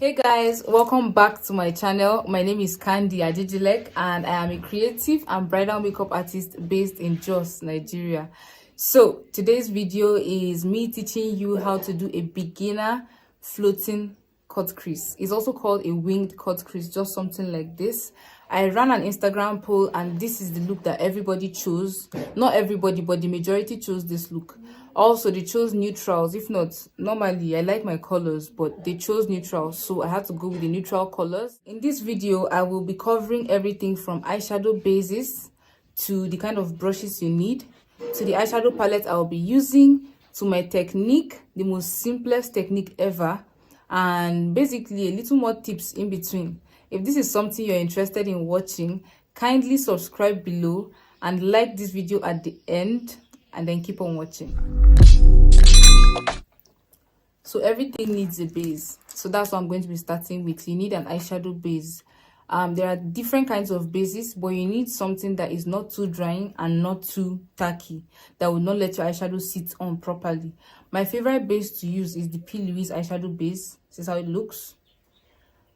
Hey guys, welcome back to my channel. My name is Candy Ajijilek and I am a creative and bridal makeup artist based in Jos, Nigeria. So today's video is me teaching you how to do a beginner floating cut crease. It's also called a winged cut crease, just something like this. I ran an Instagram poll and this is the look that everybody chose. Not everybody, but the majority chose this look. Also, they chose neutrals. If not, normally I like my colors, but they chose neutrals, so I had to go with the neutral colors. In this video, I will be covering everything from eyeshadow bases to the kind of brushes you need, to the eyeshadow palette I'll be using, to my technique, the most simplest technique ever, and basically a little more tips in between. If this is something you're interested in watching, kindly subscribe below and like this video at the end, and then keep on watching. So everything needs a base, so that's what I'm going to be starting with. You need an eyeshadow base. There are different kinds of bases, but you need something that is not too drying and not too tacky, that will not let your eyeshadow sit on properly. My favorite base to use is the P. Louise eyeshadow base. This is how it looks.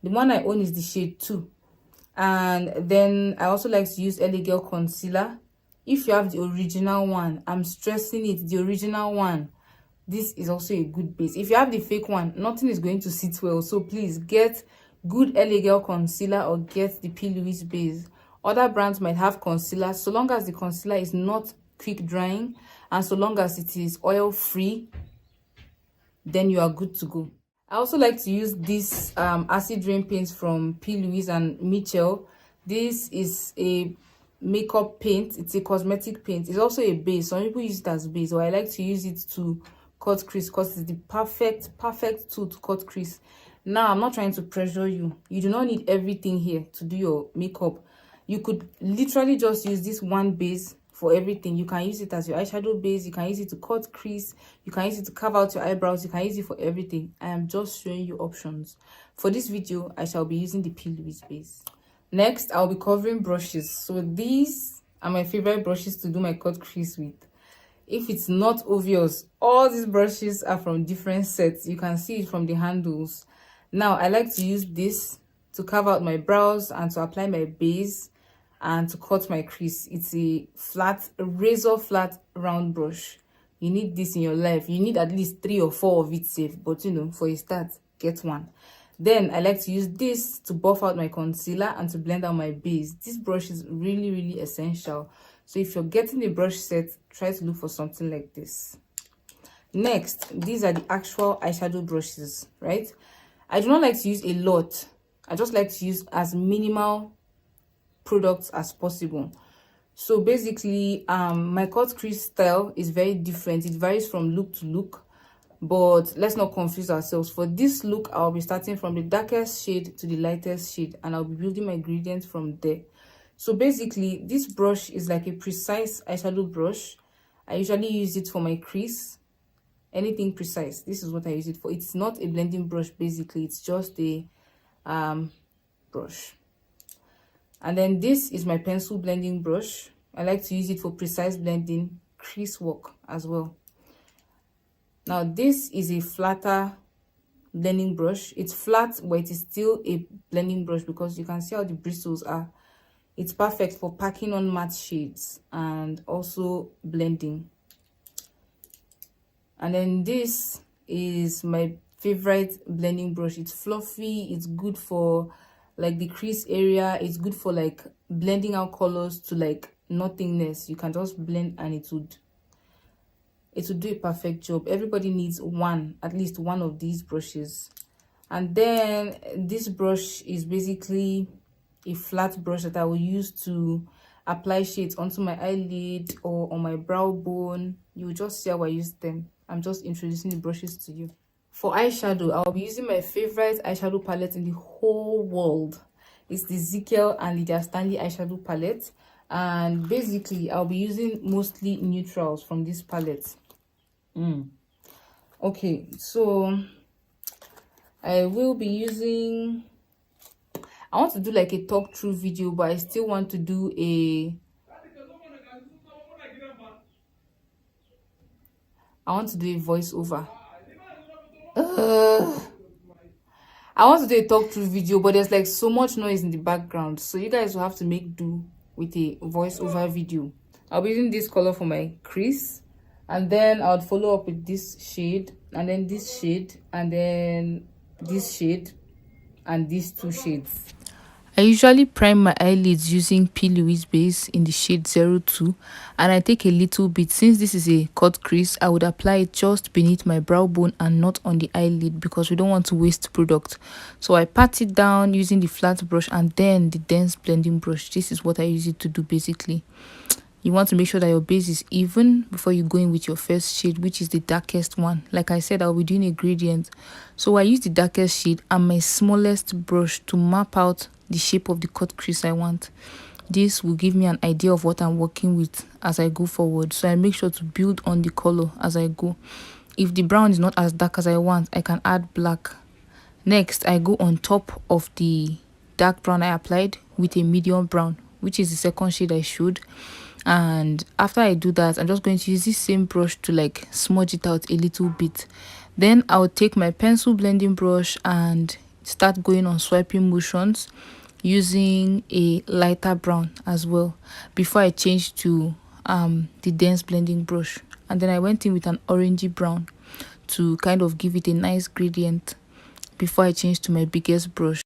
The one I own is the shade 2. And then I also like to use LA Girl concealer. If you have the original one, I'm stressing it, the original one, this is also a good base. If you have the fake one, nothing is going to sit well, so please get good LA Girl concealer or get the P. Louise base. Other brands might have concealer, so long as the concealer is not quick drying and so long as it is oil free, then you are good to go. I also like to use this acid rain paints from P. Louise and Mitchell. This is a makeup paint, it's a cosmetic paint. It's also a base. Some people use it as base, or I like to use it to cut crease because it's the perfect tool to cut crease. Now, I'm not trying to pressure you. You do not need everything here to do your makeup. You could literally just use this one base for everything. You can use it as your eyeshadow base, you can use it to cut crease, you can use it to carve out your eyebrows, you can use it for everything. I am just showing you options. For this video, I shall be using the P. Louise base. Next, I'll be covering brushes. So these are my favorite brushes to do my cut crease with. If it's not obvious, all these brushes are from different sets. You can see it from the handles. Now, I like to use this to carve out my brows and to apply my base and to cut my crease. It's a razor flat round brush. You need this in your life. You need at least 3 or 4 of it safe, but you know, for a start, get one. Then I like to use this to buff out my concealer and to blend out my base. This brush is really essential. So if you're getting a brush set, try to look for something like this. Next, these are the actual eyeshadow brushes, right? I do not like to use a lot. I just like to use as minimal products as possible. So basically, my cut crease style is very different. It varies from look to look. But let's not confuse ourselves. For this look, I'll be starting from the darkest shade to the lightest shade, and I'll be building my ingredients from there. So basically, this brush is like a precise eyeshadow brush. I usually use it for my crease. Anything precise, this is what I use it for. It's not a blending brush, basically. It's just a brush. And then this is my pencil blending brush. I like to use it for precise blending, crease work as well. Now, this is a flatter blending brush. It's flat, but it is still a blending brush because you can see how the bristles are. It's perfect for packing on matte shades and also blending. And then this is my favorite blending brush. It's fluffy. It's good for like the crease area. It's good for like blending out colors to like nothingness. You can just blend and it would do a perfect job. Everybody needs at least one of these brushes. And then this brush is basically a flat brush that I will use to apply shades onto my eyelid or on my brow bone. You will just see how I use them. I'm just introducing the brushes to you. For eyeshadow, I'll be using my favorite eyeshadow palette in the whole world. It's the Ezekiel and Lydia Stanley eyeshadow palette. And basically, I'll be using mostly neutrals from this palette. Okay, so I will be using, I want to do like a talk through video, but I still want to do a voiceover. I want to do a talk through video, but there's like so much noise in the background, so you guys will have to make do with a voiceover video. I'll be using this color for my crease, and then I'll follow up with this shade, and then this shade, and then this shade, and these two shades. I usually prime my eyelids using P. Louise base in the shade 02, and I take a little bit. Since this is a cut crease, I would apply it just beneath my brow bone and not on the eyelid because we don't want to waste product. So I pat it down using the flat brush and then the dense blending brush. This is what I use it to do basically. You want to make sure that your base is even before you go in with your first shade, which is the darkest one. Like I said, I'll be doing a gradient. So I use the darkest shade and my smallest brush to map out the shape of the cut crease I want. This will give me an idea of what I'm working with as I go forward. So I make sure to build on the color as I go. If the brown is not as dark as I want, I can add black. Next, I go on top of the dark brown I applied with a medium brown, which is the second shade I showed. And after I do that, I'm just going to use this same brush to like smudge it out a little bit. Then I'll take my pencil blending brush and start going on swiping motions using a lighter brown as well before I change to the dense blending brush. And then I went in with an orangey brown to kind of give it a nice gradient before I change to my biggest brush.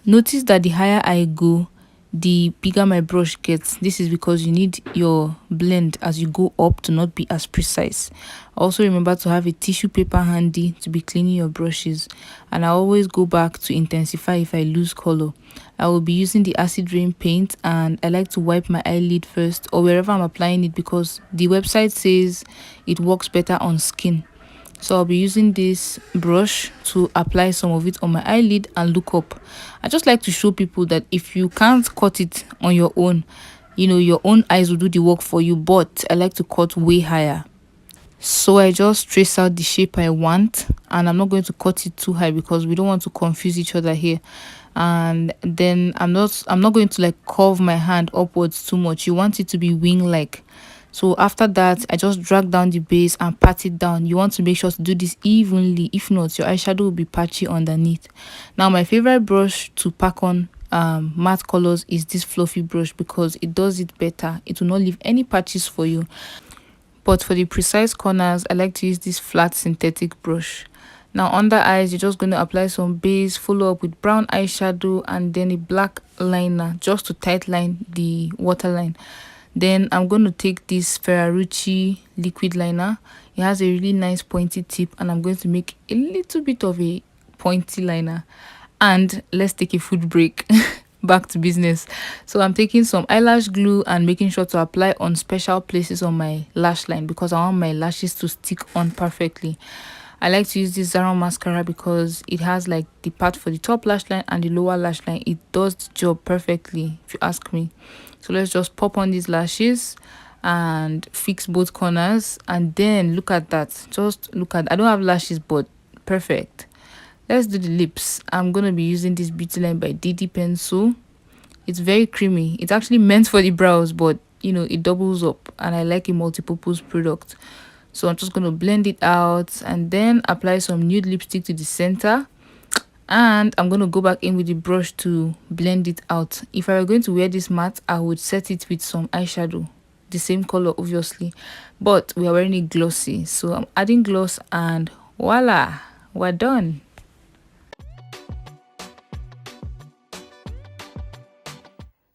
Notice that the higher I go, the bigger my brush gets. This is because you need your blend as you go up to not be as precise. Also remember to have a tissue paper handy to be cleaning your brushes, and I always go back to intensify if I lose color. I will be using the acid rain paint, and I like to wipe my eyelid first or wherever I'm applying it because the website says it works better on skin. So I'll be using this brush to apply some of it on my eyelid and look up. I just like to show people that if you can't cut it on your own, you know, your own eyes will do the work for you, but I like to cut way higher. So I just trace out the shape I want, and I'm not going to cut it too high because we don't want to confuse each other here. And then I'm not going to like curve my hand upwards too much. You want it to be wing like. So after that, I just drag down the base and pat it down. You want to make sure to do this evenly. If not, your eyeshadow will be patchy underneath. Now my favorite brush to pack on matte colors is this fluffy brush because it does it better. It will not leave any patches for you. But for the precise corners, I like to use this flat synthetic brush. Now under eyes, you're just going to apply some base, follow up with brown eyeshadow and then a black liner just to tight line the waterline. Then I'm going to take this Ferrarucci liquid liner. It has a really nice pointy tip, and I'm going to make a little bit of a pointy liner. And let's take a food break. Back to business. So I'm taking some eyelash glue and making sure to apply on special places on my lash line because I want my lashes to stick on perfectly. I like to use this Zara mascara because it has like the part for the top lash line and the lower lash line. It does the job perfectly if you ask me. So let's just pop on these lashes and fix both corners, and then look at that. Just look at, I don't have lashes, but perfect. Let's do the lips. I'm going to be using this Beauty Line by Didi pencil. It's very creamy. It's actually meant for the brows, but you know, it doubles up, and I like a multi-purpose product. So I'm just going to blend it out and then apply some nude lipstick to the center. And I'm going to go back in with the brush to blend it out. If I were going to wear this matte, I would set it with some eyeshadow. The same color, obviously. But we are wearing it glossy. So I'm adding gloss and voila, we're done.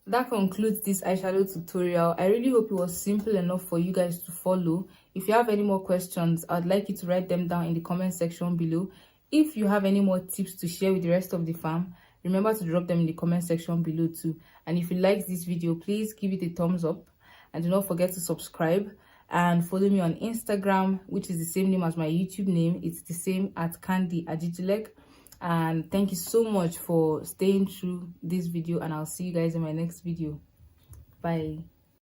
That concludes this eyeshadow tutorial. I really hope it was simple enough for you guys to follow. If you have any more questions, I'd like you to write them down in the comment section below. If you have any more tips to share with the rest of the fam, remember to drop them in the comment section below too. And if you liked this video, please give it a thumbs up and do not forget to subscribe and follow me on Instagram, which is the same name as my YouTube name. It's the same at Candy Ajijilek. And thank you so much for staying through this video, and I'll see you guys in my next video. Bye.